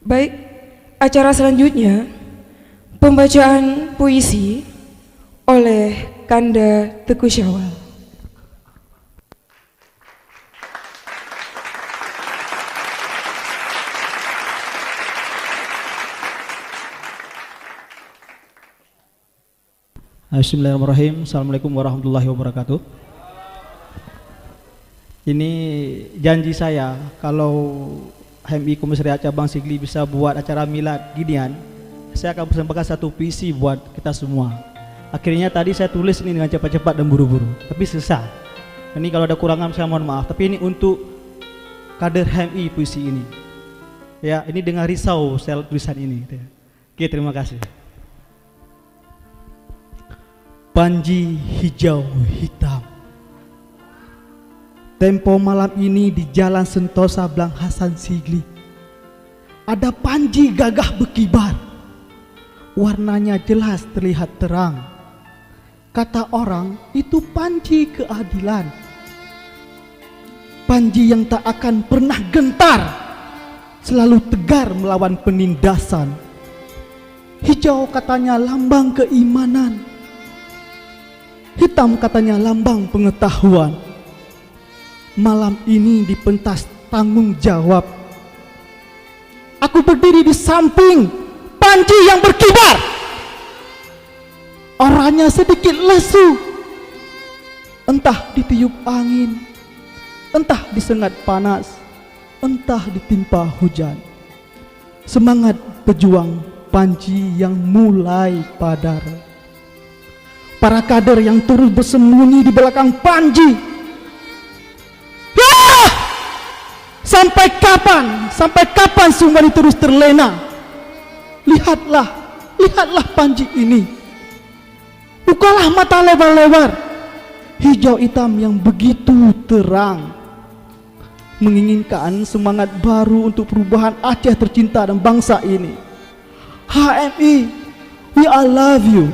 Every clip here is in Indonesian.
Baik, acara selanjutnya pembacaan puisi oleh Kanda Teguh Syawal. Bismillahirrahmanirrahim. Assalamualaikum warahmatullahi wabarakatuh. Ini janji saya, kalau HMI Komisariat Cabang Sigli bisa buat acara milad ginian, saya akan persembahkan satu puisi buat kita semua. Akhirnya tadi saya tulis ini dengan cepat-cepat dan buru-buru, tapi susah. Ini kalau ada kurangan saya mohon maaf, tapi ini untuk kader HMI puisi ini. Ya, ini dengan risau saya tulisan ini. Oke, terima kasih. Panji hijau hitam. Tempo malam ini di Jalan Sentosa Blang Hasan Sigli, ada panji gagah berkibar. Warnanya jelas terlihat terang. Kata orang itu panji keadilan. Panji yang tak akan pernah gentar, selalu tegar melawan penindasan. Hijau katanya lambang keimanan, hitam katanya lambang pengetahuan. Malam ini di pentas tanggung jawab, aku berdiri di samping panji yang berkibar. Orangnya sedikit lesu, entah ditiup angin, entah disengat panas, entah ditimpa hujan. Semangat pejuang panji yang mulai padar. Para kader yang turut bersembunyi di belakang panji. Sampai kapan semua ini terus terlena? Lihatlah panji ini. Bukalah mata lebar-lebar. Hijau hitam yang begitu terang, menginginkan semangat baru untuk perubahan Aceh tercinta dan bangsa ini. HMI, we all love you.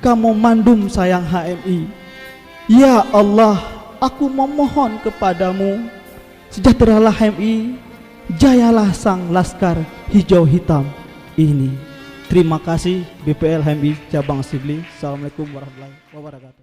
Kamu mandum sayang HMI. Ya Allah, aku memohon kepadamu, sejahteralah HMI, jayalah sang laskar hijau hitam ini. Terima kasih BPL HMI Cabang Sigli. Assalamualaikum warahmatullahi wabarakatuh.